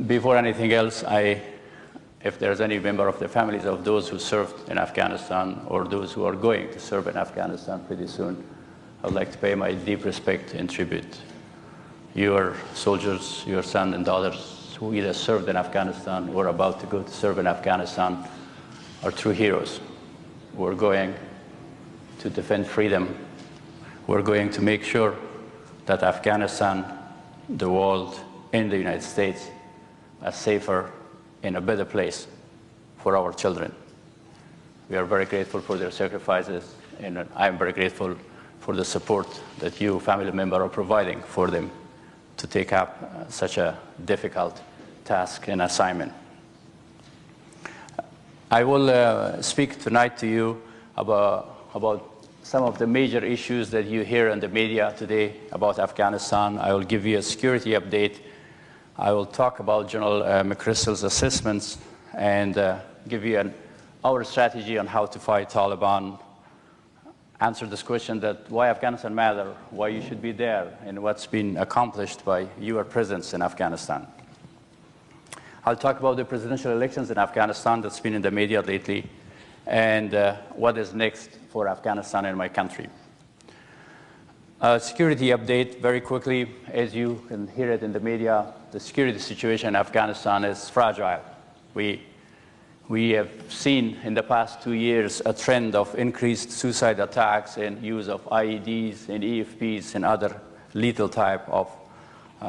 Before anything else, if there's any member of the families of those who served in Afghanistan or those who are going to serve in Afghanistan pretty soon, I would like to pay my deep respect and tribute. Your soldiers, your sons and daughters who either served in Afghanistan or are about to go to serve in Afghanistan are true heroes. We're going to defend freedom. We're going to make sure that Afghanistan, the world, and the United States are safer and a better place for our children. We are very grateful for their sacrifices, and I'm very grateful for the support that you, family members, are providing for them to take up such a difficult task and assignment. I will speak tonight to you about some of the major issues that you hear in the media today about Afghanistan. I will give you a security update. I will talk about General McChrystal's assessments and give you our strategy on how to fight Taliban, answer this question that why Afghanistan matters, why you should be there, and what's been accomplished by your presence in Afghanistan. I'll talk about the presidential elections in Afghanistan that's been in the media lately, and what is next for Afghanistan and my country. Security update very quickly. As you can hear it in the media, the security situation in Afghanistan is fragile. We have seen in the past 2 years a trend of increased suicide attacks and use of IEDs and EFPs and other lethal type of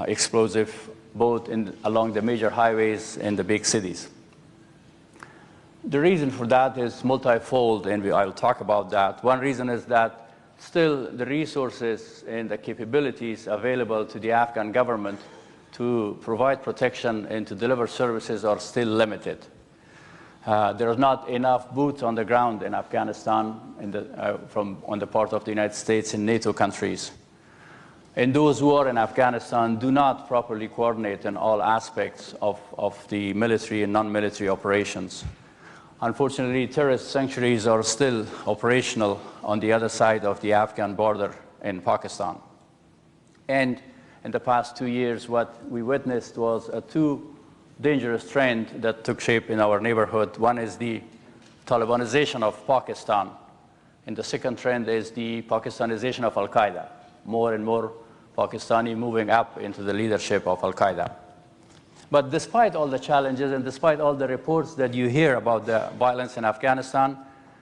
explosive, both along the major highways and the big cities. The reason for that is multifold, and I'll talk about that. One reason is that still the resources and the capabilities available to the Afghan government to provide protection and to deliver services are still limited. There are not enough boots on the ground in Afghanistan on the part of the United States and NATO countries. And those who are in Afghanistan do not properly coordinate in all aspects of the military and non-military operations. Unfortunately, terrorist sanctuaries are still operational on the other side of the Afghan border in Pakistan. And in the past 2 years, what we witnessed was a two dangerous trend that took shape in our neighborhood. One is the Talibanization of Pakistan, and the second trend is the Pakistanization of Al-Qaeda. More and more Pakistani moving up into the leadership of Al-Qaeda. But despite all the challenges and despite all the reports that you hear about the violence in Afghanistan,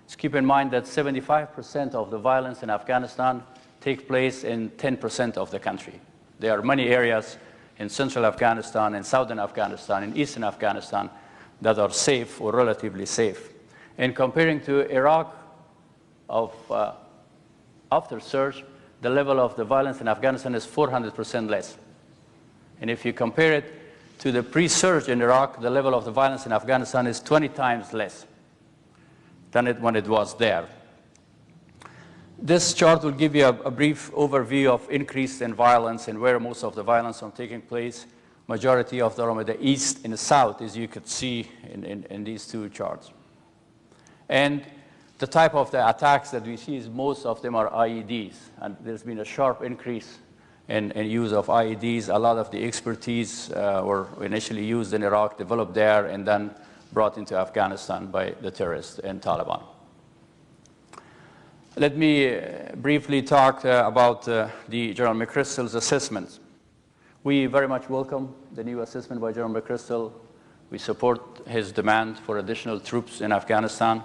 just keep in mind that 75% of the violence in Afghanistan takes place in 10% of the country. There are many areas in central Afghanistan, in southern Afghanistan, in eastern Afghanistan that are safe or relatively safe. And comparing to Iraq after surge, the level of the violence in Afghanistan is 400% less. And if you compare it to the pre-surge in Iraq, the level of the violence in Afghanistan is 20 times less than when it was there. This chart will give you a brief overview of increase in violence and where most of the violence is taking place. Majority of them are in the east and the south, as you could see in these two charts. And the type of the attacks that we see is most of them are IEDs, and there's been a sharp increase in use of IEDs. A lot of the expertise were initially used in Iraq, developed there, and then brought into Afghanistan by the terrorists and Taliban. Let me briefly talk about the General McChrystal's assessments. We very much welcome the new assessment by General McChrystal. We support his demand for additional troops in Afghanistan.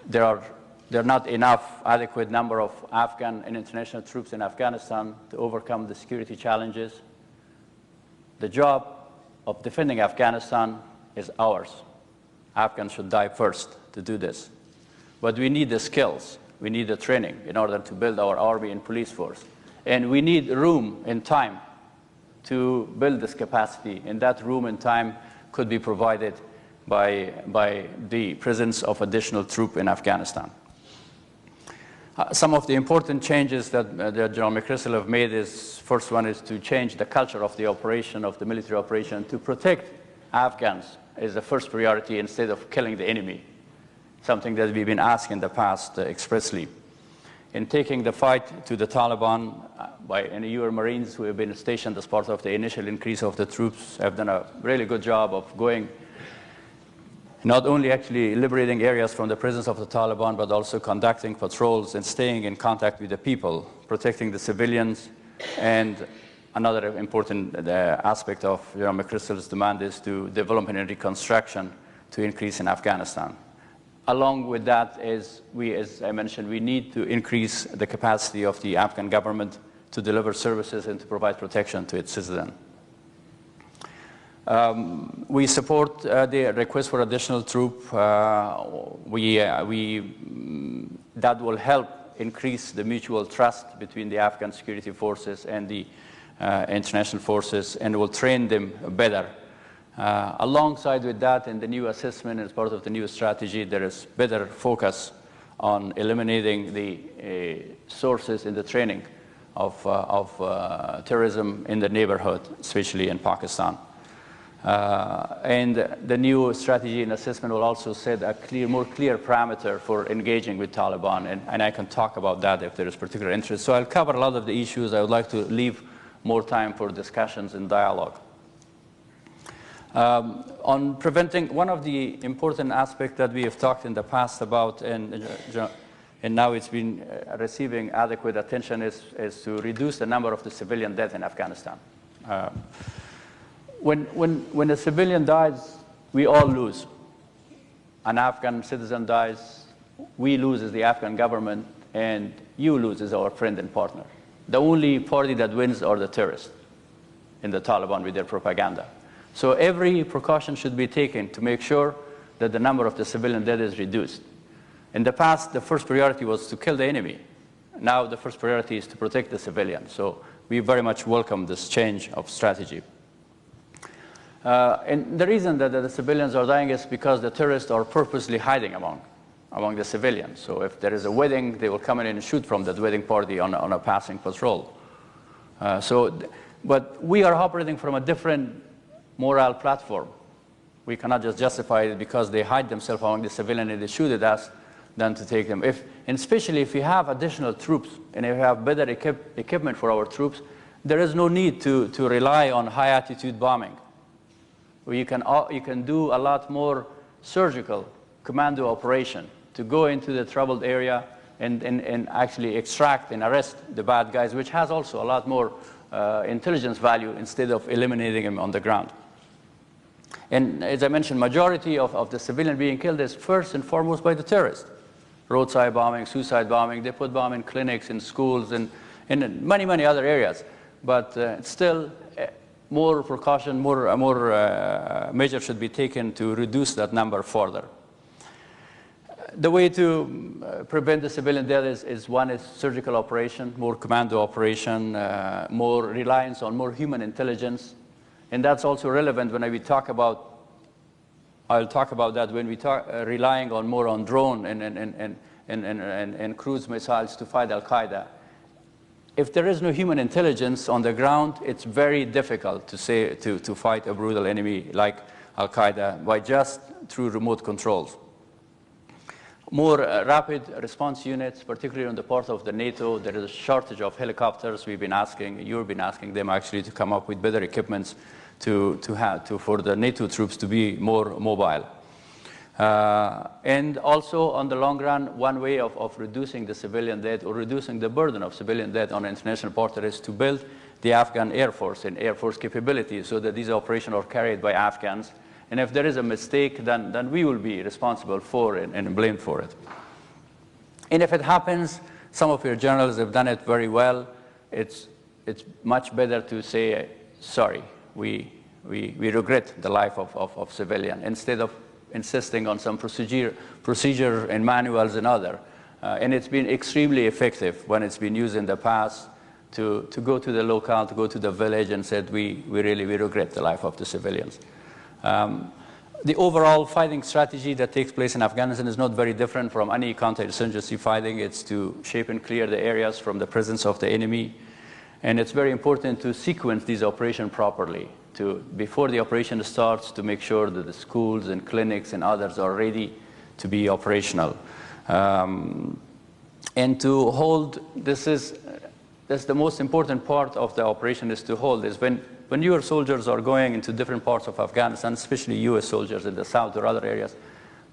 There are not enough adequate number of Afghan and international troops in Afghanistan to overcome the security challenges. The job of defending Afghanistan is ours. Afghans should die first to do this. But we need the skills. We need the training in order to build our army and police force. And we need room and time to build this capacity. And that room and time could be provided by the presence of additional troops in Afghanistan. Some of the important changes that General McChrystal have made is, first one is to change the culture of the operation, of the military operation, to protect Afghans is the first priority instead of killing the enemy, something that we've been asked in the past expressly. in taking the fight to the Taliban by any U.S. Marines who have been stationed as part of the initial increase of the troops have done a really good job of going, not only actually liberating areas from the presence of the Taliban, but also conducting patrols and staying in contact with the people, protecting the civilians. And another important aspect of McChrystal's demand is to development and reconstruction to increase in Afghanistan. Along with that, as I mentioned, we need to increase the capacity of the Afghan government to deliver services and to provide protection to its citizens. We support the request for additional troops. That will help increase the mutual trust between the Afghan security forces and the international forces, and will train them better. Alongside with that, in the new assessment, as part of the new strategy, there is better focus on eliminating the sources in the training of terrorism in the neighborhood, especially in Pakistan. And the new strategy and assessment will also set a more clear parameter for engaging with Taliban, and I can talk about that if there is particular interest. So I'll cover a lot of the issues. I would like to leave more time for discussions and dialogue. On preventing, one of the important aspects that we have talked in the past about, and now it's been receiving adequate attention, is to reduce the number of the civilian deaths in Afghanistan. When a civilian dies, we all lose. An Afghan citizen dies, we lose as the Afghan government, and you lose as our friend and partner. The only party that wins are the terrorists in the Taliban with their propaganda. So every precaution should be taken to make sure that the number of the civilian deaths is reduced. In the past, the first priority was to kill the enemy. Now the first priority is to protect the civilians. So we very much welcome this change of strategy. And the reason that the civilians are dying is because the terrorists are purposely hiding among the civilians. So if there is a wedding, they will come in and shoot from that wedding party on a passing patrol. But we are operating from a different moral platform. We cannot just justify it because they hide themselves among the civilians and they shoot at us than to take them. And especially if we have additional troops and if we have better equipment for our troops, there is no need to rely on high-altitude bombing. You can do a lot more surgical commando operation to go into the troubled area and actually extract and arrest the bad guys, which has also a lot more intelligence value instead of eliminating them on the ground. And as I mentioned, majority of the civilian being killed is first and foremost by the terrorists. Roadside bombing, suicide bombing, they put bomb in clinics, in schools, and in many, many other areas. But still, more precaution, more measures should be taken to reduce that number further. The way to prevent the civilian death is one is surgical operation, more commando operation, more reliance on more human intelligence. And that's also relevant when we talk about, I'll talk about that when we talk relying on more on drone and cruise missiles to fight Al-Qaeda. If there is no human intelligence on the ground, it's very difficult to fight a brutal enemy like Al-Qaeda by just through remote controls. More rapid response units, particularly on the part of the NATO. There is a shortage of helicopters. You've been asking them actually to come up with better equipments for the NATO troops to be more mobile. And also, on the long run, one way of reducing the civilian death or reducing the burden of civilian death on international partners is to build the Afghan Air Force and Air Force capabilities so that these operations are carried by Afghans. And if there is a mistake, then we will be responsible for it and blamed for it. And if it happens, some of your generals have done it very well. It's much better to say, sorry, we regret the life of civilian, instead of insisting on some procedure and manuals and other. And it's been extremely effective when it's been used in the past to go to the locale, to go to the village and said, we regret the life of the civilians. The overall fighting strategy that takes place in Afghanistan is not very different from any counterinsurgency fighting. It's to shape and clear the areas from the presence of the enemy. And it's very important to sequence these operations properly, before the operation starts, to make sure that the schools and clinics and others are ready to be operational. And to hold, that's the most important part of the operation, is to hold, is when your soldiers are going into different parts of Afghanistan, especially US soldiers in the south or other areas,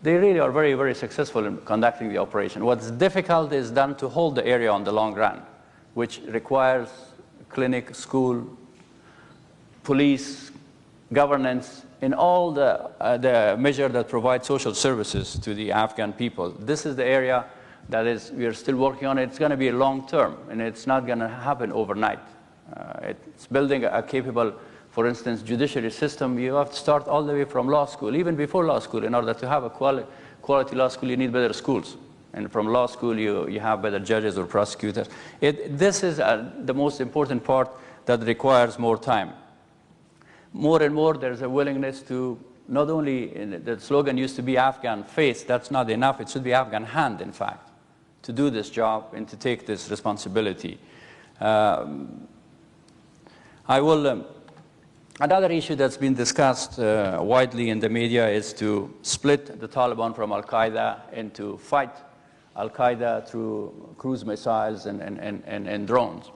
they really are very, very successful in conducting the operation. What's difficult is then to hold the area on the long run, which requires clinic, school, police, governance, and all the measures that provide social services to the Afghan people. This is the area that we are still working on. It's going to be a long term, and it's not going to happen overnight. It's building a capable, for instance, judiciary system. You have to start all the way from law school, even before law school. In order to have a quality law school, you need better schools. And from law school, you have better judges or prosecutors. This is the most important part that requires more time. More and more, there's a willingness to not only, the slogan used to be Afghan face, that's not enough. It should be Afghan hand, in fact, to do this job and to take this responsibility. Another issue that's been discussed widely in the media is to split the Taliban from Al-Qaeda and to fight Al-Qaeda through cruise missiles and drones.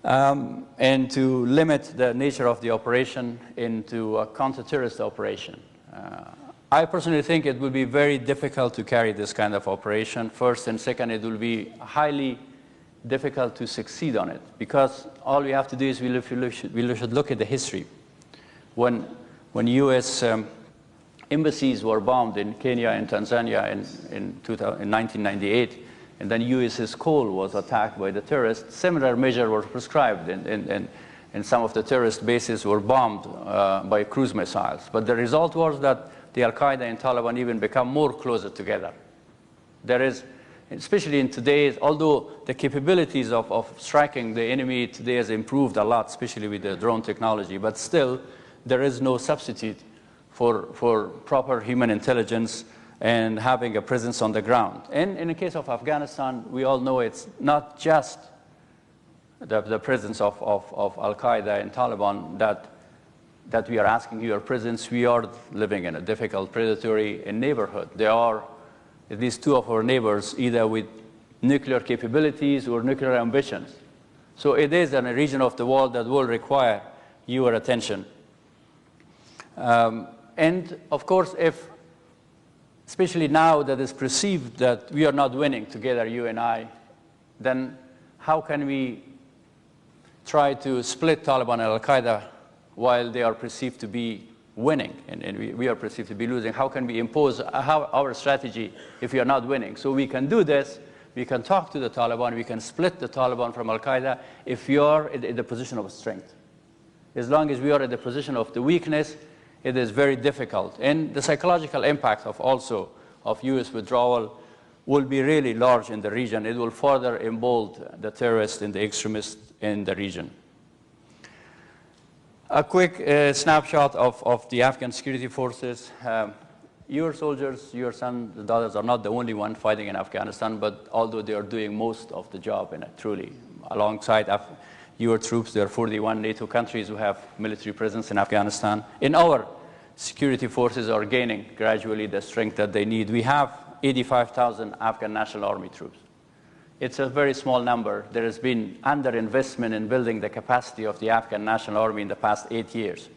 And to limit the nature of the operation into a counter-terrorist operation. I personally think it will be very difficult to carry this kind of operation. First, and second, it will be highly difficult to succeed on it, because all we have to do is we should look at the history. When U.S. Embassies were bombed in Kenya and Tanzania in 1998, and then U.S.'s coal was attacked by the terrorists, similar measures were prescribed, and some of the terrorist bases were bombed by cruise missiles. But the result was that the Al-Qaeda and Taliban even become more closer together. There is, especially in today's, although the capabilities of striking the enemy today has improved a lot, especially with the drone technology, but still there is no substitute for proper human intelligence and having a presence on the ground. And in the case of Afghanistan, we all know it's not just the presence of Al-Qaeda and Taliban that we are asking your presence. We are living in a difficult, predatory neighborhood. There are at least two of our neighbors, either with nuclear capabilities or nuclear ambitions. So it is in a region of the world that will require your attention. And of course, especially now that it's perceived that we are not winning together, you and I, then how can we try to split Taliban and Al-Qaeda while they are perceived to be winning and we are perceived to be losing? How can we impose our strategy if we are not winning? So we can do this. We can talk to the Taliban. We can split the Taliban from Al-Qaeda if we are in the position of strength. As long as we are in the position of the weakness, it is very difficult. And the psychological impact of U.S. withdrawal will be really large in the region. It will further embolden the terrorists and the extremists in the region. A quick snapshot of the Afghan security forces. Your soldiers, your sons and daughters are not the only one fighting in Afghanistan, but although they are doing most of the job in it, truly. Alongside your troops, there are 41 NATO countries who have military presence in Afghanistan. And our security forces are gaining gradually the strength that they need. We have 85,000 Afghan National Army troops. It's a very small number. There has been underinvestment in building the capacity of the Afghan National Army in the past 8 years.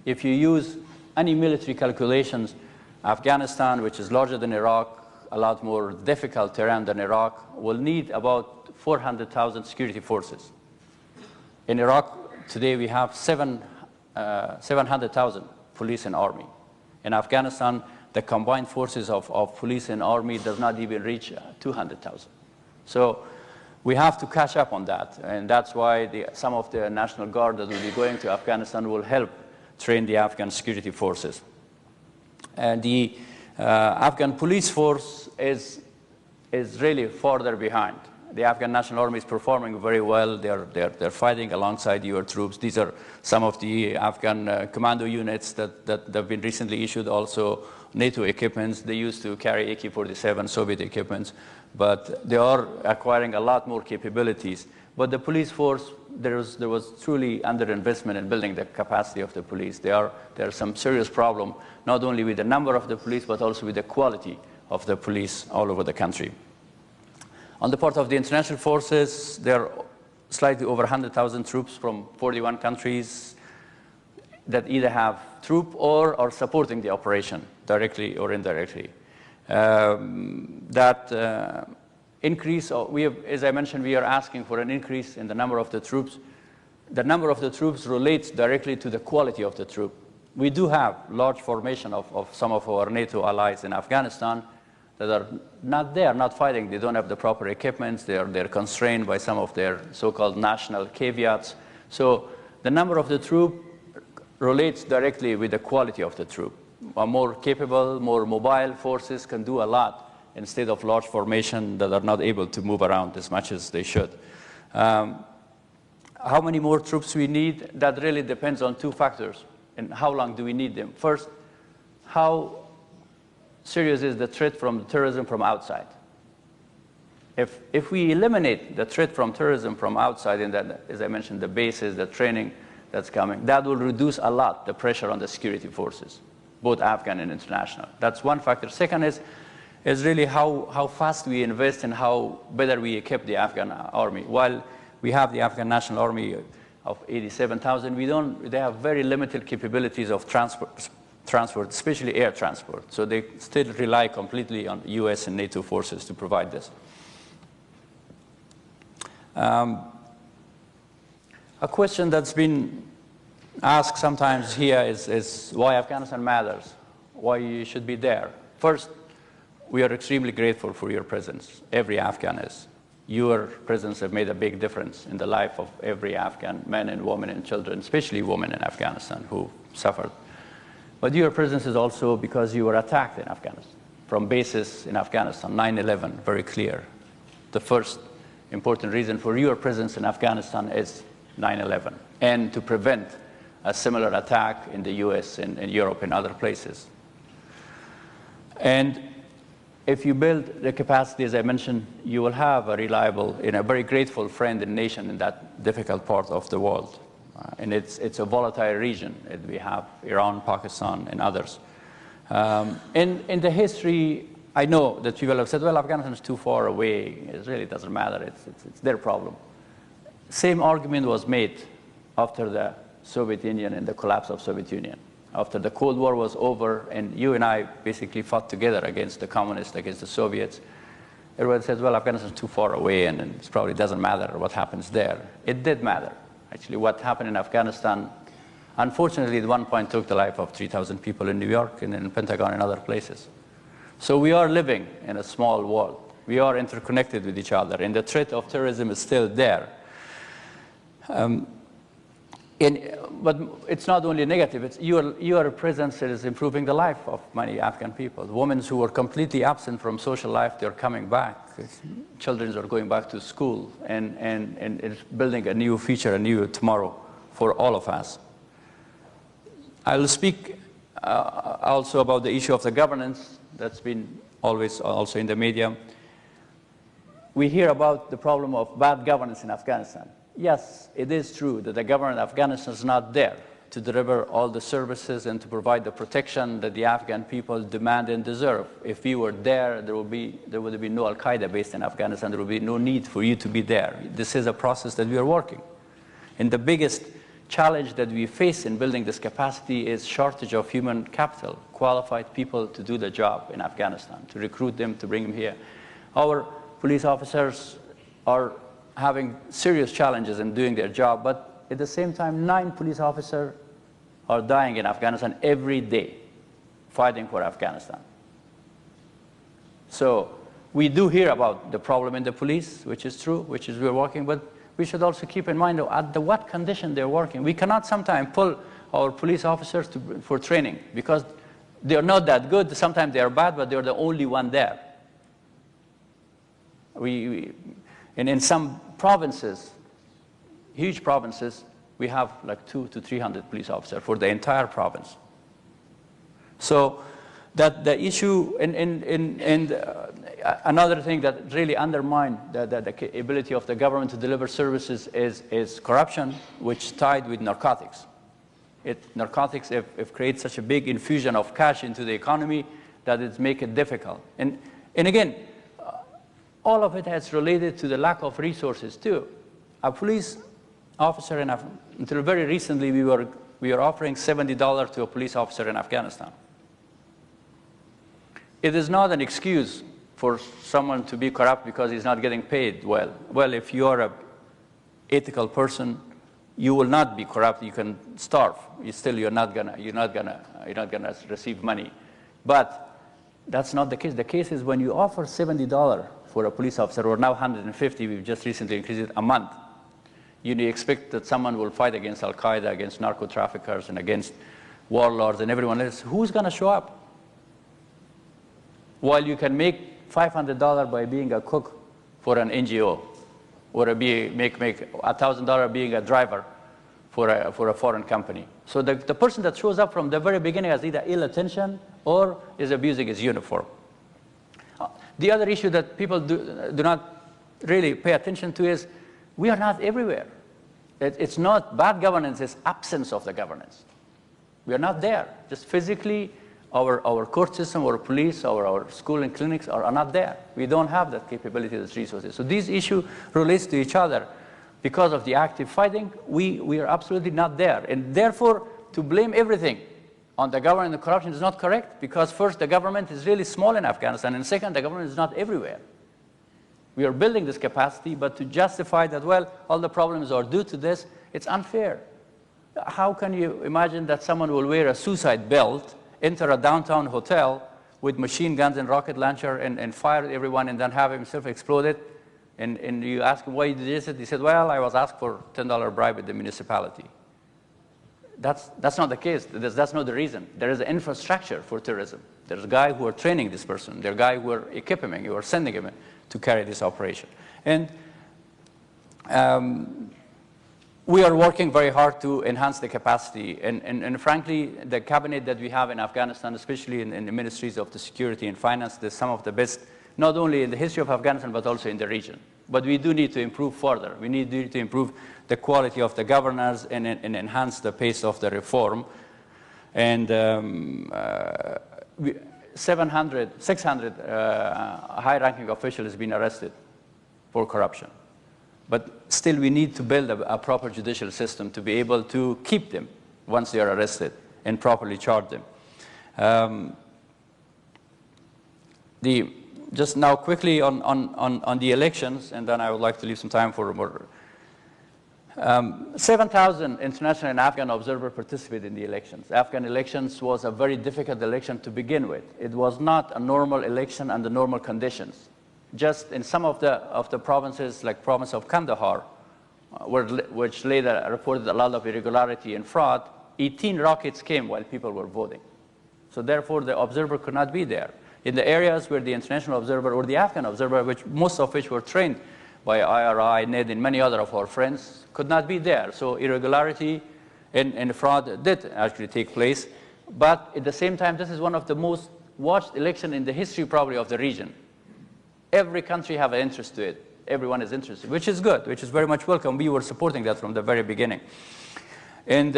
If you use any military calculations, Afghanistan, which is larger than Iraq, a lot more difficult terrain than Iraq, will need about 400,000 security forces. In Iraq, today we have 700,000 police and army. In Afghanistan, the combined forces of police and army does not even reach 200,000. So we have to catch up on that, and that's why some of the National Guard that will be going to Afghanistan will help train the Afghan security forces. And the Afghan police force is really further behind. The Afghan National Army is performing very well. They're fighting alongside your troops. These are some of the Afghan commando units that have been recently issued, also NATO equipments. They used to carry AK-47 Soviet equipments, but they are acquiring a lot more capabilities. But the police force, there was truly underinvestment in building the capacity of the police. There are some serious problems, not only with the number of the police, but also with the quality of the police all over the country. On the part of the international forces, there are slightly over 100,000 troops from 41 countries that either have troop or are supporting the operation directly or indirectly. Increase, as I mentioned, we are asking for an increase in the number of the troops. The number of the troops relates directly to the quality of the troop. We do have large formation of some of our NATO allies in Afghanistan that are not there, not fighting. They don't have the proper equipment. They're constrained by some of their so-called national caveats. So the number of the troop relates directly with the quality of the troop. A more capable, more mobile forces can do a lot instead of large formation that are not able to move around as much as they should. How many more troops we need, that really depends on two factors. And how long do we need them? First, how serious is the threat from terrorism from outside? If we eliminate the threat from terrorism from outside, and that, as I mentioned, the bases, the training that's coming, that will reduce a lot the pressure on the security forces, both Afghan and international. That's one factor. Second is really how fast we invest and how better we equip the Afghan army. While we have the Afghan National Army of 87,000, they have very limited capabilities of transport, especially air transport. So they still rely completely on US and NATO forces to provide this. A question that's been asked sometimes here is why Afghanistan matters, why you should be there. First, we are extremely grateful for your presence. Every Afghan is. Your presence has made a big difference in the life of every Afghan man and woman and children, especially women in Afghanistan who suffered. But your presence is also because you were attacked in Afghanistan, from bases in Afghanistan, 9/11, very clear. The first important reason for your presence in Afghanistan is 9/11, and to prevent a similar attack in the US and in Europe and other places. And if you build the capacity, as I mentioned, you will have a reliable and a very grateful friend and nation in that difficult part of the world. And it's a volatile region. We have Iran, Pakistan, and others. In the history, I know that people have said, well, Afghanistan is too far away. It really doesn't matter. It's their problem. Same argument was made after the Soviet Union and the collapse of Soviet Union. After the Cold War was over, and you and I basically fought together against the communists, against the Soviets, everyone said, well, Afghanistan is too far away, and it probably doesn't matter what happens there. It did matter. Actually, what happened in Afghanistan, unfortunately, at one point took the life of 3,000 people in New York and in the Pentagon and other places. So we are living in a small world. We are interconnected with each other, and the threat of terrorism is still there. But it's not only negative. It's your presence is improving the life of many Afghan people. Women who were completely absent from social life, they're coming back. Children are going back to school, and it's building a new future, a new tomorrow for all of us. I'll speak also about the issue of the governance that's been always also in the media. We hear about the problem of bad governance in Afghanistan. Yes, it is true that the government of Afghanistan is not there to deliver all the services and to provide the protection that the Afghan people demand and deserve. If we were there, there would be no Al-Qaeda based in Afghanistan. There would be no need for you to be there. This is a process that we are working. And the biggest challenge that we face in building this capacity is shortage of human capital, qualified people to do the job in Afghanistan, to recruit them, to bring them here. Our police officers are having serious challenges in doing their job, but at the same time, 9 police officers are dying in Afghanistan every day, fighting for Afghanistan. So we do hear about the problem in the police, which is true, which is we're working, but we should also keep in mind at what condition they're working. We cannot sometimes pull our police officers for training because they're not that good. Sometimes they are bad, but they're the only one there. And in some provinces, huge provinces, we have like 200 to 300 police officers for the entire province. So that the issue, and another thing that really undermines the ability of the government to deliver services is corruption, which tied with narcotics. Narcotics have created such a big infusion of cash into the economy that it makes it difficult. And again, all of it has related to the lack of resources too. A police officer until very recently, we were offering $70 to a police officer in Afghanistan. It is not an excuse for someone to be corrupt because he's not getting paid well. Well, if you are an ethical person, you will not be corrupt. You can starve. You're not gonna receive money. But that's not the case. The case is when you offer $70 for a police officer, or now $150. We've just recently increased it a month. You expect that someone will fight against Al Qaeda, against narco traffickers, and against warlords and everyone else. Who's gonna show up? While you can make $500 by being a cook for an NGO, or make $1,000 being a driver for a foreign company. So the person that shows up from the very beginning has either ill attention or is abusing his uniform. The other issue that people do not really pay attention to is we are not everywhere. It's not bad governance, it's absence of the governance. We are not there. Just physically, our court system, our police, our school and clinics are not there. We don't have that capability, those resources. So these issues relate to each other. Because of the active fighting, we are absolutely not there. And therefore, to blame everything on the government and the corruption is not correct, because first, the government is really small in Afghanistan, and second, the government is not everywhere. We are building this capacity, but to justify that, well, all the problems are due to this, it's unfair. How can you imagine that someone will wear a suicide belt, enter a downtown hotel with machine guns and rocket launcher and fire everyone and then have himself exploded? And you ask him why he did this? He said, well, I was asked for a $10 bribe with the municipality. That's not the case. That's not the reason. There is an infrastructure for terrorism. There's a guy who are training this person. There are guys who are equipping him, who are sending him to carry this operation. And we are working very hard to enhance the capacity. And frankly, the cabinet that we have in Afghanistan, especially in the ministries of the security and finance, there's some of the best, not only in the history of Afghanistan, but also in the region. But we do need to improve further. We need to improve the quality of the governance and enhance the pace of the reform. And 600 high-ranking officials have been arrested for corruption. But still, we need to build a proper judicial system to be able to keep them once they are arrested and properly charge them. Just now quickly on the elections, and then I would like to leave some time for more. 7,000 international and Afghan observers participated in the elections. Afghan elections was a very difficult election to begin with. It was not a normal election under normal conditions. Just in some of the provinces, like province of Kandahar, which later reported a lot of irregularity and fraud, 18 rockets came while people were voting. So therefore, the observer could not be there. In the areas where the international observer or the Afghan observer, most of which were trained by IRI, NED, and many other of our friends, could not be there. So irregularity and fraud did actually take place. But at the same time, this is one of the most watched elections in the history probably of the region. Every country have an interest to it. Everyone is interested, which is good, which is very much welcome. We were supporting that from the very beginning. And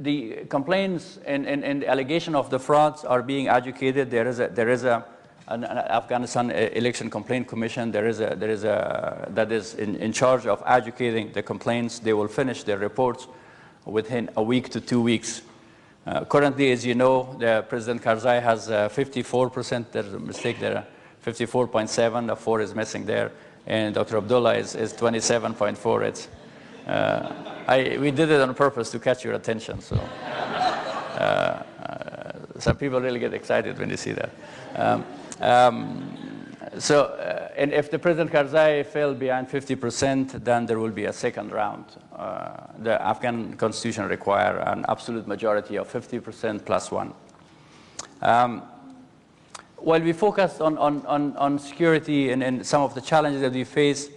the complaints and allegation of the frauds are being adjudicated. There is an Afghanistan Election Complaint Commission. That is in charge of adjudicating the complaints. They will finish their reports within a week to 2 weeks. Currently, as you know, the President Karzai has 54%. There's a mistake there, 54.7. The 4 is missing there, and Dr. Abdullah is 27.4. It's we did it on purpose to catch your attention. So some people really get excited when they see that. And if the President Karzai fell behind 50%, then there will be a second round. The Afghan constitution requires an absolute majority of 50% plus 1. While we focus on security and some of the challenges that we face,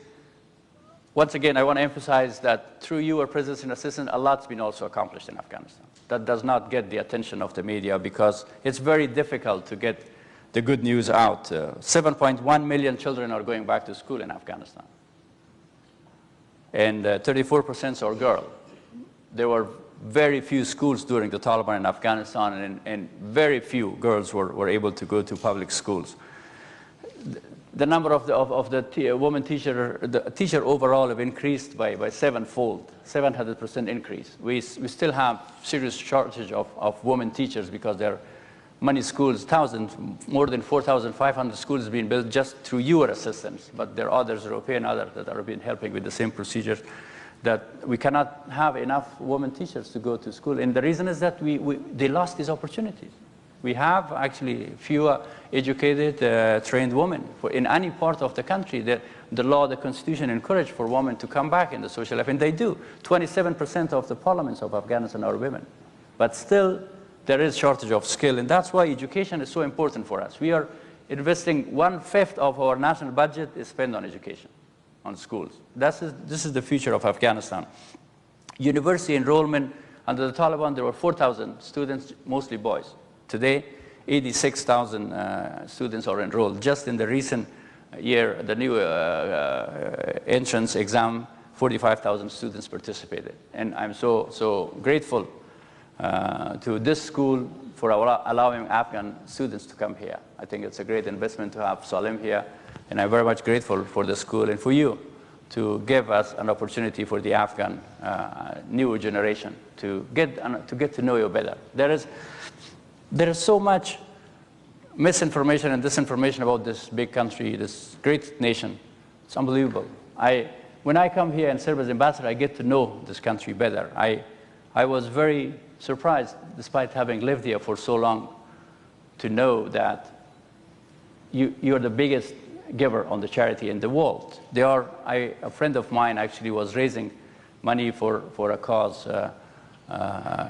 once again, I want to emphasize that through your presence and assistance, a lot's been also accomplished in Afghanistan. That does not get the attention of the media because it's very difficult to get the good news out. 7.1 million children are going back to school in Afghanistan. And 34% are girls. There were very few schools during the Taliban in Afghanistan, and very few girls were able to go to public schools. The number of the women teacher overall have increased by sevenfold, 700% increase. We still have serious shortage of women teachers because there are many schools, more than 4,500 schools being built just through your assistance, but there are others, European others, that are been helping with the same procedures, that we cannot have enough women teachers to go to school. And the reason is that they lost these opportunities. We have actually fewer educated, trained women in any part of the country. The law, the constitution encourage for women to come back in the social life, and they do. 27% of the parliaments of Afghanistan are women. But still, there is shortage of skill, and that's why education is so important for us. We are investing 1/5 of our national budget is spent on education, on schools. This is the future of Afghanistan. University enrollment, under the Taliban, there were 4,000 students, mostly boys. Today, 86,000 students are enrolled. Just in the recent year, the new entrance exam, 45,000 students participated. And I'm so grateful to this school for allowing Afghan students to come here. I think it's a great investment to have Salim here, and I'm very much grateful for the school and for you to give us an opportunity for the Afghan new generation to get to know you better. There is so much misinformation and disinformation about this big country, this great nation. It's unbelievable. When I come here and serve as ambassador, I get to know this country better. I was very surprised, despite having lived here for so long, to know that you're the biggest giver on the charity in the world. A friend of mine actually was raising money for a cause,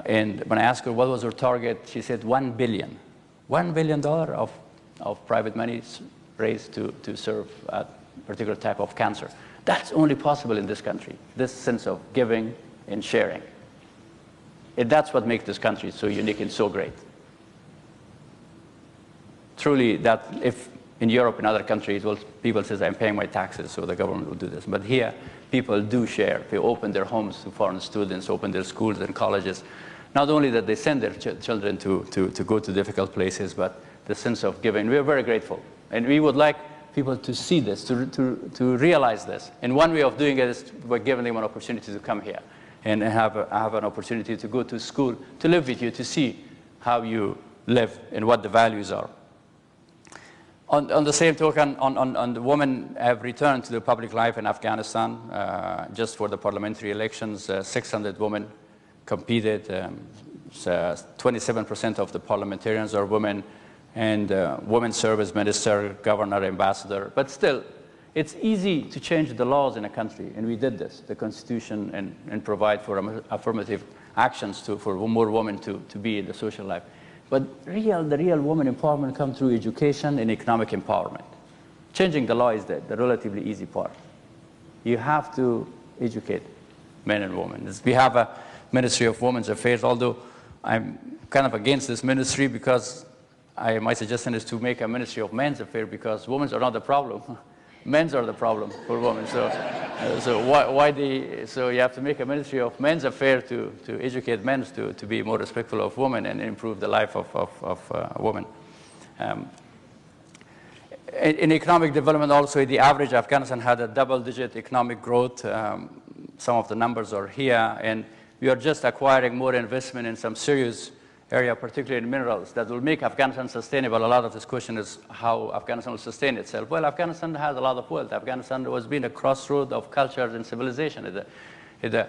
and when I asked her what was her target, she said $1 billion. $1 billion of private money raised to serve a particular type of cancer. That's only possible in this country, this sense of giving and sharing. And that's what makes this country so unique and so great. Truly, that if in Europe and other countries, well, people say, I'm paying my taxes, so the government will do this. But here, people do share. They open their homes to foreign students, open their schools and colleges. Not only that they send their children to go to difficult places, but the sense of giving. We're very grateful. And we would like people to see this, to realize this. And one way of doing it is by giving them an opportunity to come here and have an opportunity to go to school, to live with you, to see how you live and what the values are. On the same token, the women have returned to the public life in Afghanistan. Just for the parliamentary elections, 600 women competed. 27% of the parliamentarians are women, and women serve as minister, governor, ambassador. But still, it's easy to change the laws in a country, and we did this, the constitution, and provide for affirmative actions for more women to be in the social life. But the real woman empowerment comes through education and economic empowerment. Changing the law is the relatively easy part. You have to educate men and women. We have a Ministry of Women's Affairs, although I'm kind of against this ministry because my suggestion is to make a Ministry of Men's Affairs, because women are not the problem. Men's are the problem for women. So you have to make a Ministry of Men's Affairs to educate men to be more respectful of women and improve the life of women. In economic development also, the average Afghanistan had a double-digit economic growth. Some of the numbers are here, and we are just acquiring more investment in some serious area, particularly in minerals, that will make Afghanistan sustainable. A lot of this question is how Afghanistan will sustain itself. Well, Afghanistan has a lot of wealth. Afghanistan has been a crossroad of cultures and civilization. The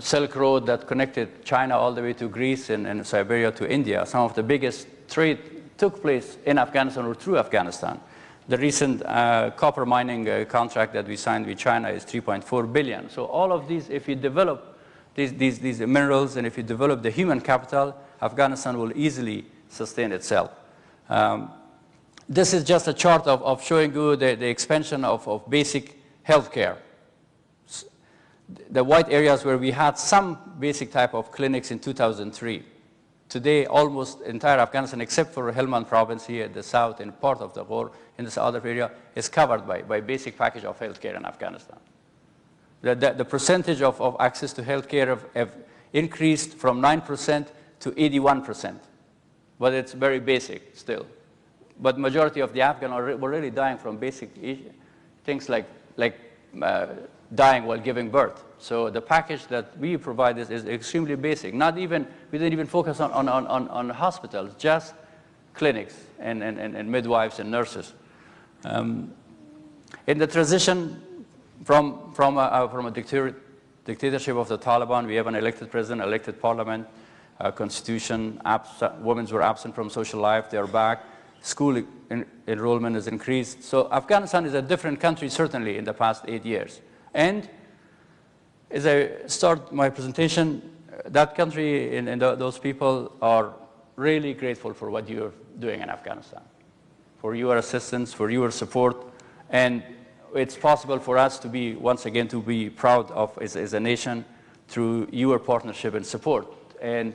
Silk Road that connected China all the way to Greece and Siberia to India. Some of the biggest trade took place in Afghanistan or through Afghanistan. The recent copper mining contract that we signed with China is $3.4 billion. So all of these, if you develop these minerals, and if you develop the human capital, Afghanistan will easily sustain itself. This is just a chart of showing you the expansion of basic health care. The white areas where we had some basic type of clinics in 2003. Today, almost entire Afghanistan, except for Helmand province here at the south and part of the Ghor in this other area, is covered by basic package of health care in Afghanistan. The percentage of access to healthcare have increased from 9% to 81%. But it's very basic still. But majority of the Afghans were really dying from basic things like dying while giving birth. So the package that we provide is extremely basic. We didn't even focus on hospitals, just clinics and midwives and nurses. In the transition from a dictatorship of the Taliban, we have an elected president, elected parliament, constitution, women were absent from social life, they are back, school enrollment has increased. So Afghanistan is a different country, certainly, in the past 8 years. And as I start my presentation, that country and those people are really grateful for what you're doing in Afghanistan, for your assistance, for your support. And it's possible for us to be, once again, to be proud of as a nation through your partnership and support. And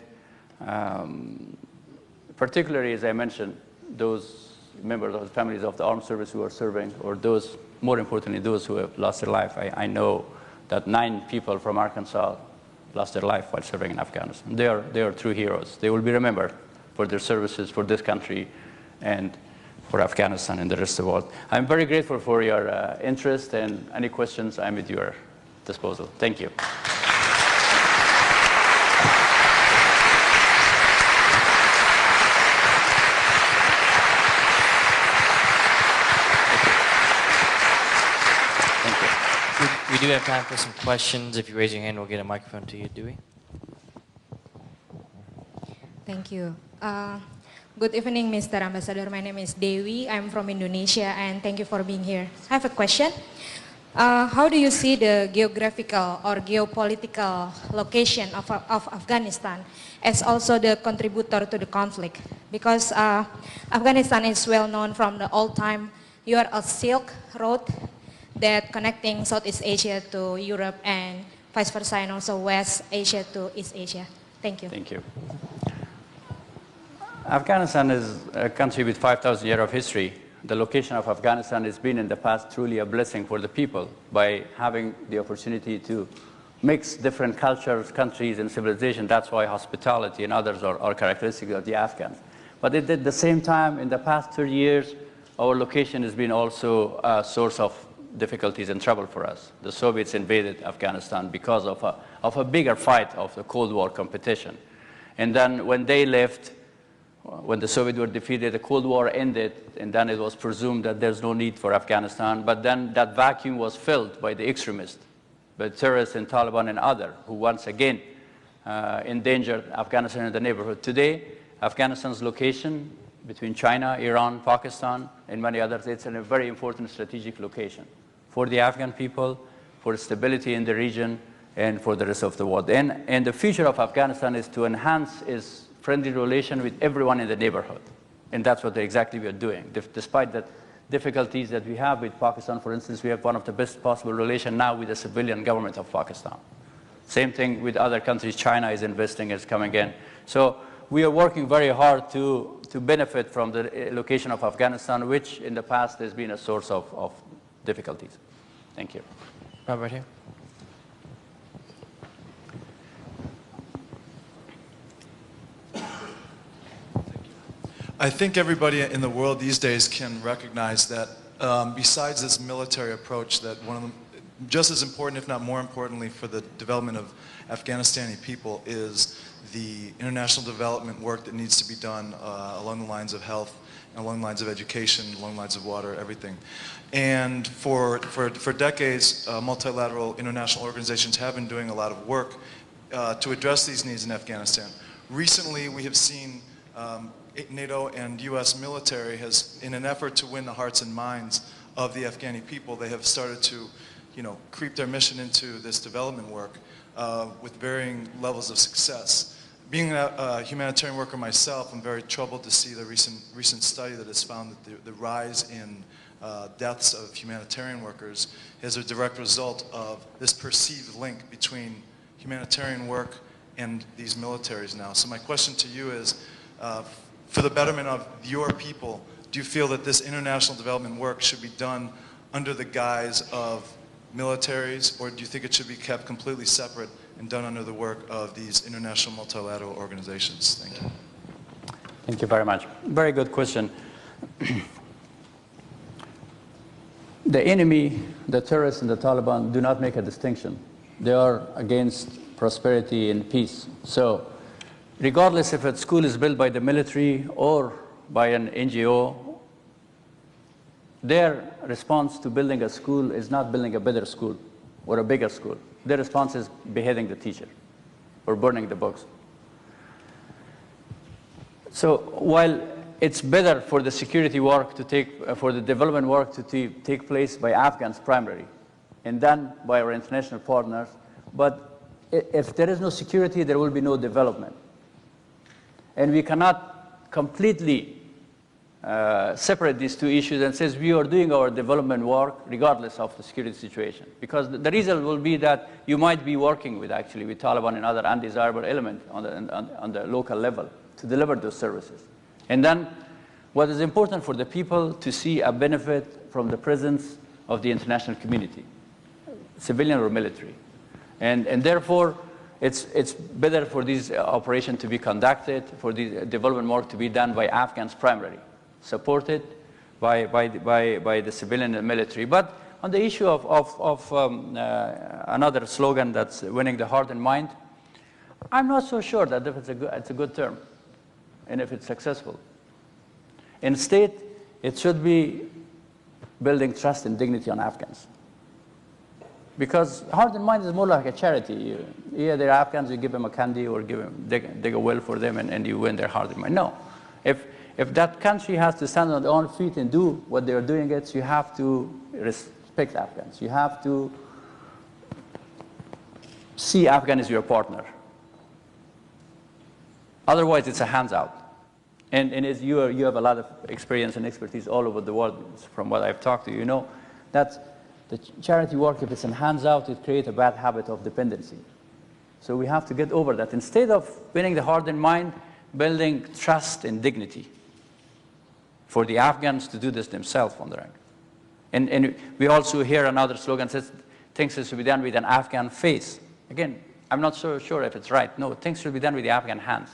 particularly, as I mentioned, those members of the families of the armed service who are serving, or those, more importantly, those who have lost their life. I know that 9 people from Arkansas lost their life while serving in Afghanistan. They are true heroes. They will be remembered for their services for this country and for Afghanistan and the rest of the world. I'm very grateful for your interest, and any questions, I'm at your disposal. Thank you. We do have time for some questions. If you raise your hand, we'll get a microphone to you, Dewey. Thank you. Good evening, Mr. Ambassador. My name is Dewi. I'm from Indonesia, and thank you for being here. I have a question. How do you see the geographical or geopolitical location of Afghanistan as also the contributor to the conflict? Because Afghanistan is well known from the old time. You are a Silk Road that connecting Southeast Asia to Europe and vice versa, and also West Asia to East Asia. Thank you. Thank you. Afghanistan is a country with 5,000 years of history. The location of Afghanistan has been in the past truly a blessing for the people by having the opportunity to mix different cultures, countries, and civilization. That's why hospitality and others are characteristic of the Afghans. But at the same time, in the past 30 years, our location has been also a source of difficulties and trouble for us. The Soviets invaded Afghanistan because of a bigger fight of the Cold War competition. And then when they left, when the Soviets were defeated, the Cold War ended, and then it was presumed that there's no need for Afghanistan. But then that vacuum was filled by the extremists, by terrorists and Taliban and others, who once again endangered Afghanistan and the neighborhood. Today, Afghanistan's location between China, Iran, Pakistan, and many others, it's in a very important strategic location for the Afghan people, for stability in the region, and for the rest of the world. And the future of Afghanistan is to enhance its friendly relation with everyone in the neighborhood. And that's what exactly we are doing. Despite the difficulties that we have with Pakistan, for instance, we have one of the best possible relations now with the civilian government of Pakistan. Same thing with other countries. China is investing, is coming in. So we are working very hard to benefit from the location of Afghanistan, which in the past has been a source of difficulties. Thank you. Robert here. I think everybody in the world these days can recognize that besides this military approach, that one of them, just as important, if not more importantly, for the development of Afghanistani people is the international development work that needs to be done along the lines of health, along the lines of education, along the lines of water, everything. And for decades, multilateral international organizations have been doing a lot of work to address these needs in Afghanistan. Recently, we have seen NATO and US military has, in an effort to win the hearts and minds of the Afghani people, they have started to, creep their mission into this development work with varying levels of success. Being a humanitarian worker myself, I'm very troubled to see the recent study that has found that the rise in deaths of humanitarian workers is a direct result of this perceived link between humanitarian work and these militaries now. So my question to you is, for the betterment of your people, do you feel that this international development work should be done under the guise of militaries, or do you think it should be kept completely separate and done under the work of these international multilateral organizations? Thank you. Thank you very much. Very good question. The enemy, the terrorists and the Taliban do not make a distinction. They are against prosperity and peace. So regardless if a school is built by the military or by an NGO, their response to building a school is not building a better school or a bigger school. Their response is beheading the teacher or burning the books. So while it's better for the security work to for the development work to take place by Afghans primarily and done by our international partners, but if there is no security, there will be no development. And we cannot completely separate these two issues and says we are doing our development work regardless of the security situation. Because the result will be that you might be working with Taliban and other undesirable elements on the local level to deliver those services. And then what is important for the people to see a benefit from the presence of the international community, civilian or military. And therefore, it's better for these operations to be conducted, for the development work to be done by Afghans primarily, supported by the civilian and military. But on the issue of another slogan that's winning the heart and mind, I'm not so sure that if it's a good term and if it's successful. Instead, it should be building trust and dignity on Afghans. Because heart and mind is more like a charity. They're Afghans, you give them a candy or dig a well for them and you win their heart and mind. No. If that country has to stand on their own feet and do what they're doing, you have to respect Afghans. You have to see Afghan as your partner. Otherwise, it's a hands out. And as you have a lot of experience and expertise all over the world, from what I've talked to you, know that the charity work, if it's in hands out, it creates a bad habit of dependency. So we have to get over that. Instead of winning the heart and mind, building trust and dignity for the Afghans to do this themselves on their own. And we also hear another slogan that says, things should be done with an Afghan face. Again, I'm not so sure if it's right. No, things should be done with the Afghan hands.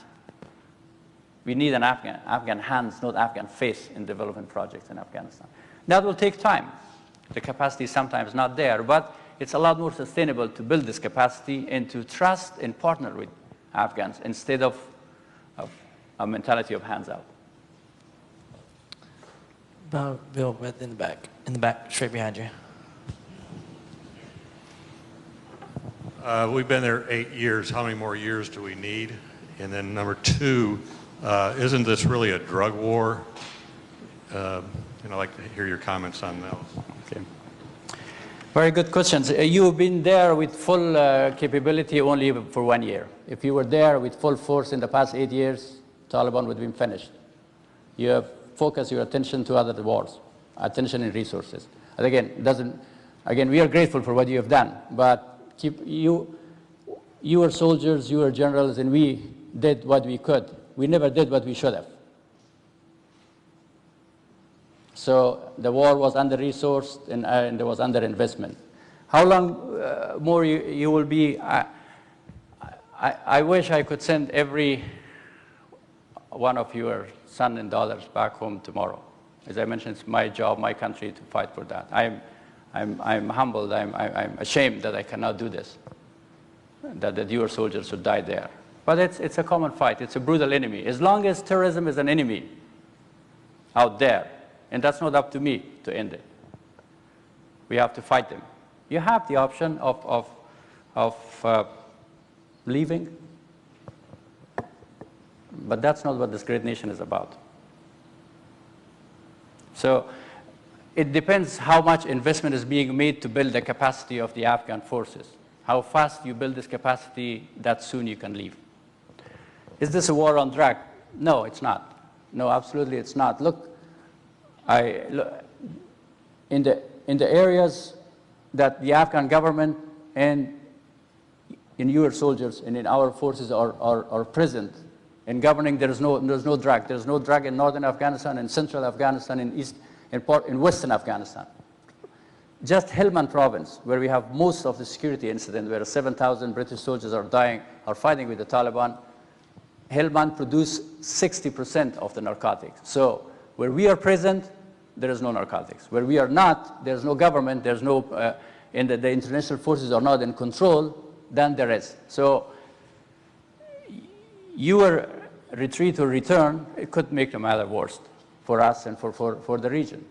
We need an Afghan hands, not Afghan face in development projects in Afghanistan. That will take time. The capacity is sometimes not there, but it's a lot more sustainable to build this capacity and to trust and partner with Afghans instead of a mentality of hands out. Bill, right in the back, straight behind you. We've been there 8 years. How many more years do we need? And then number two, isn't this really a drug war? I'd like to hear your comments on those. Okay. Very good questions. You've been there with full capability only for 1 year. If you were there with full force in the past 8 years, Taliban would have been finished. You have focused your attention to other wars, attention and resources. And again, we are grateful for what you have done, but you were soldiers, you were generals, and we did what we could. We never did what we should have. So the war was under-resourced and there was under-investment. How long more you will be? I wish I could send every one of your sons and daughters back home tomorrow. As I mentioned, it's my job, my country to fight for that. I'm humbled, I'm ashamed that I cannot do this, that your soldiers should die there. But it's a common fight, it's a brutal enemy. As long as terrorism is an enemy out there, and that's not up to me to end it, we have to fight them. You have the option of leaving, but that's not what this great nation is about. So it depends how much investment is being made to build the capacity of the Afghan forces. How fast you build this capacity, that soon you can leave. Is this a war on drugs? No, it's not. No, absolutely it's not. Look, in the areas that the Afghan government and in your soldiers and in our forces are present in governing, there's no drug. There's no drug in northern Afghanistan, in central Afghanistan, in western Afghanistan. just Helmand province, where we have most of the security incidents, where 7,000 British soldiers are dying, are fighting with the Taliban, Helmand produced 60% of the narcotics. So where we are present, there is no narcotics. Where we are not, there's no government, there's no, and the international forces are not in control, then there is. So your retreat or return, it could make the matter worse for us and for the region.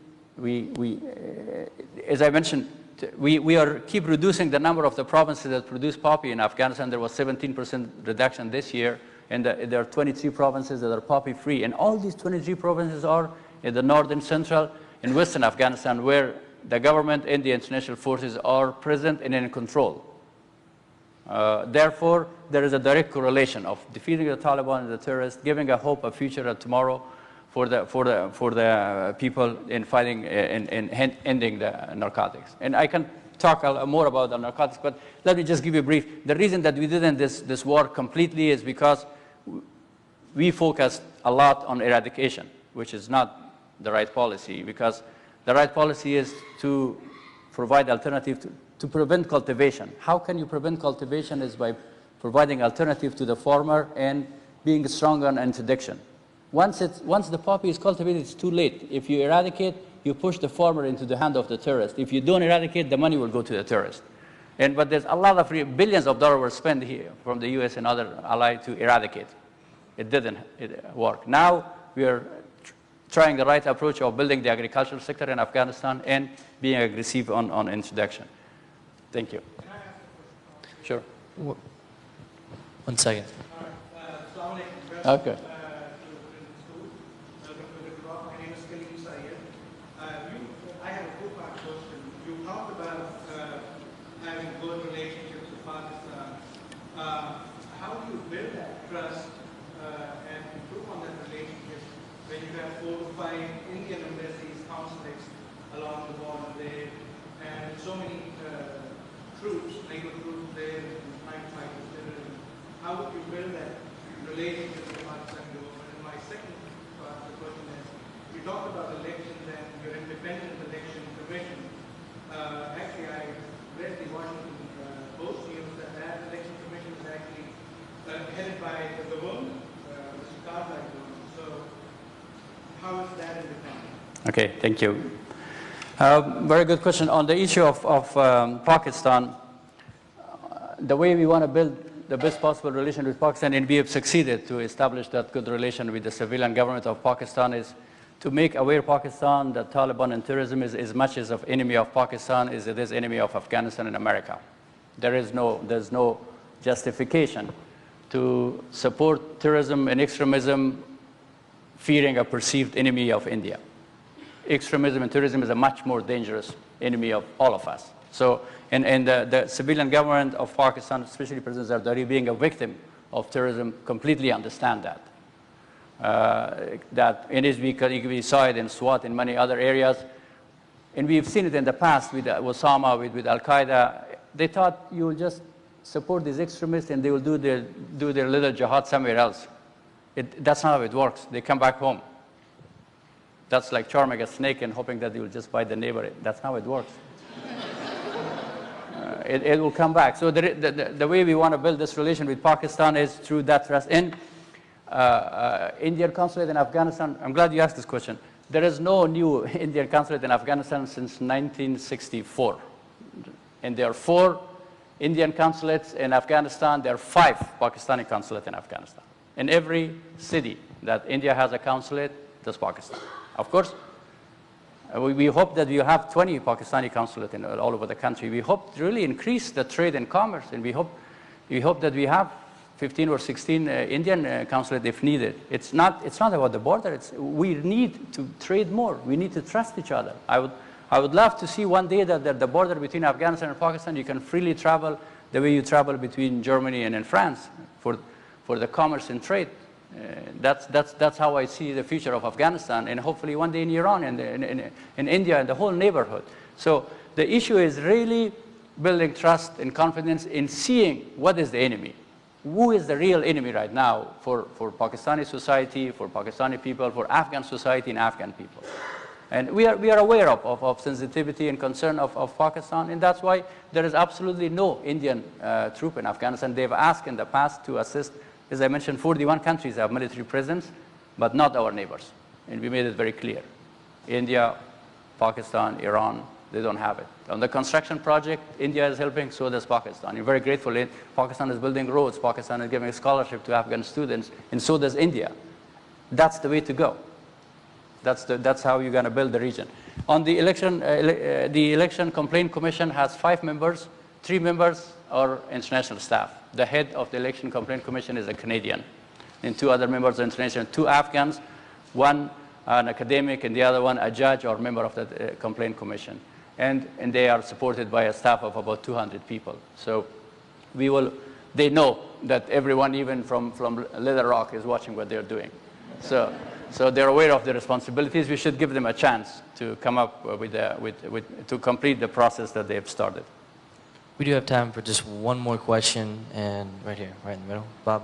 As I mentioned, we are keep reducing the number of the provinces that produce poppy in Afghanistan. There was 17% reduction this year, and there are 23 provinces that are poppy free. And all these 23 provinces are in the northern, central, and western Afghanistan, where the government and the international forces are present and in control. Therefore, there is a direct correlation of defeating the Taliban and the terrorists, giving a hope, a future, and tomorrow for the people in fighting and ending the narcotics. And I can talk more about the narcotics, but let me just give you a brief. The reason that we didn't this war completely is because we focused a lot on eradication, which is not the right policy, because the right policy is to provide alternative to prevent cultivation. How can you prevent cultivation is by providing alternative to the farmer and being strong on interdiction. Once the poppy is cultivated, it's too late. If you eradicate, you push the farmer into the hand of the terrorist. If you don't eradicate, the money will go to the terrorist. But there's a lot of billions of dollars were spent here from the US and other allies to eradicate. It didn't work. Now we are trying the right approach of building the agricultural sector in Afghanistan and being aggressive on introduction. Thank you. Sure. 1 second. Okay. I have a two-part question. You talked about having good relationships with Pakistan. How do you build that trust and improve on that relationship when you have 4 to 5 Indian embassies, consulates along the border there, and so many troops, NATO troops there, trying to fight this terrorism? How would you build that relationship with the Pakistan government? And my second part of the question is, you talked about elections and your independent election commission. Actually, I read the Washington Post news that election commission is actually headed by the government, Mr. Karzai government. So how is that independent? Okay, thank you. Very good question. On the issue of Pakistan, the way we want to build the best possible relation with Pakistan, and we have succeeded to establish that good relation with the civilian government of Pakistan, is to make aware Pakistan that Taliban and terrorism is as much as an enemy of Pakistan as it is enemy of Afghanistan and America. There's no justification to support terrorism and extremism fearing a perceived enemy of India. Extremism and terrorism is a much more dangerous enemy of all of us. So, and the civilian government of Pakistan, especially President Zardari, being a victim of terrorism, completely understand that. We saw it in Swat, in many other areas, and we've seen it in the past with Osama, with Al-Qaeda. They thought you will just support these extremists and they will do their little jihad somewhere else. That's not how it works. They come back home. That's like charming a snake and hoping that they will just bite the neighbor. That's how it works. It will come back. So the way we want to build this relation with Pakistan is through that trust. And Indian consulate in Afghanistan, I'm glad you asked this question. There is no new Indian consulate in Afghanistan since 1964. And there are 4 Indian consulates in Afghanistan. There are 5 Pakistani consulates in Afghanistan. In every city that India has a consulate, there's Pakistan. Of course, we hope that we have 20 Pakistani consulates all over the country. We hope to really increase the trade and commerce, and we hope that we have 15 or 16 Indian consulates if needed. It's not about the border. We need to trade more. We need to trust each other. I would love to see one day that the border between Afghanistan and Pakistan, you can freely travel the way you travel between Germany and in France for the commerce and trade. That's how I see the future of Afghanistan, and hopefully one day in Iran and in India and the whole neighborhood. So the issue is really building trust and confidence in seeing what is the enemy. Who is the real enemy right now for Pakistani society, for Pakistani people, for Afghan society and Afghan people? And we are aware of sensitivity and concern of Pakistan, and that's why there is absolutely no Indian troop in Afghanistan. They've asked in the past to assist. As I mentioned, 41 countries have military presence, but not our neighbors. And we made it very clear. India, Pakistan, Iran, they don't have it. On the construction project, India is helping, so does Pakistan. I'm very grateful. Pakistan is building roads, Pakistan is giving a scholarship to Afghan students, and so does India. That's the way to go. That's how you're going to build the region. On the election complaint commission has 5 members. 3 members are international staff. The head of the election complaint commission is a Canadian, and 2 other members are international. 2 Afghans, 1 an academic, and the other one a judge or member of the complaint commission. And they are supported by a staff of about 200 people. So they know that everyone, even from Little Rock, is watching what they're doing. So they're aware of the responsibilities. We should give them a chance to come up to complete the process that they've started. We do have time for just one more question, and right here, right in the middle. Bob.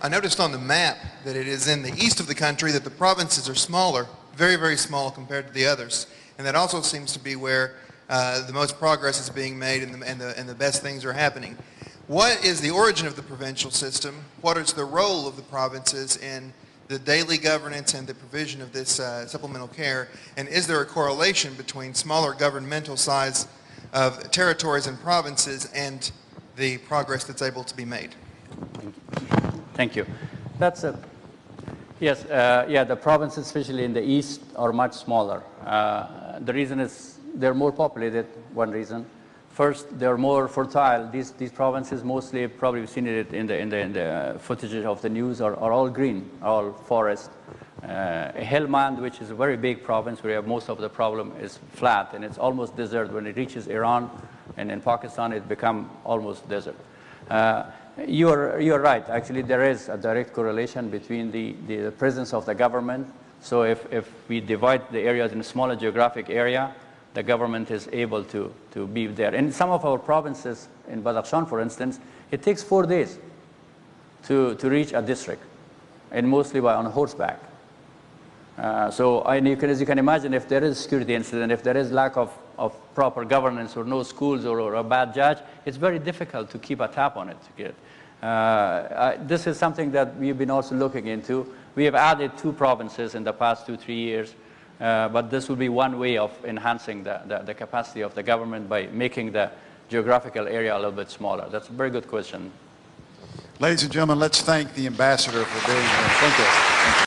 I noticed on the map that it is in the east of the country that the provinces are smaller, very, very small compared to the others. And that also seems to be where the most progress is being made and the best things are happening. What is the origin of the provincial system? What is the role of the provinces in the daily governance and the provision of this supplemental care? And is there a correlation between smaller governmental size of territories and provinces and the progress that's able to be made? Thank you. Yes, the provinces, especially in the east, are much smaller. The reason is they're more populated, one reason. First, they're more fertile. These provinces, mostly, probably you've seen it in the footage of the news, are all green, all forest. Helmand, which is a very big province where most of the problem is flat, and it's almost desert. When it reaches Iran and in Pakistan, it becomes almost desert. You're right. Actually, there is a direct correlation between the presence of the government. So if we divide the areas in a smaller geographic area, the government is able to be there. In some of our provinces, in Badakhshan, for instance, it takes 4 days to reach a district, and mostly on horseback. As you can imagine, if there is a security incident, if there is lack of proper governance or no schools or a bad judge, it's very difficult to keep a tap on it. This is something that we've been also looking into. We have added 2 provinces in the past 2-3 years, but this will be one way of enhancing the capacity of the government by making the geographical area a little bit smaller. That's a very good question. Ladies and gentlemen, let's thank the ambassador for being here. Thank you.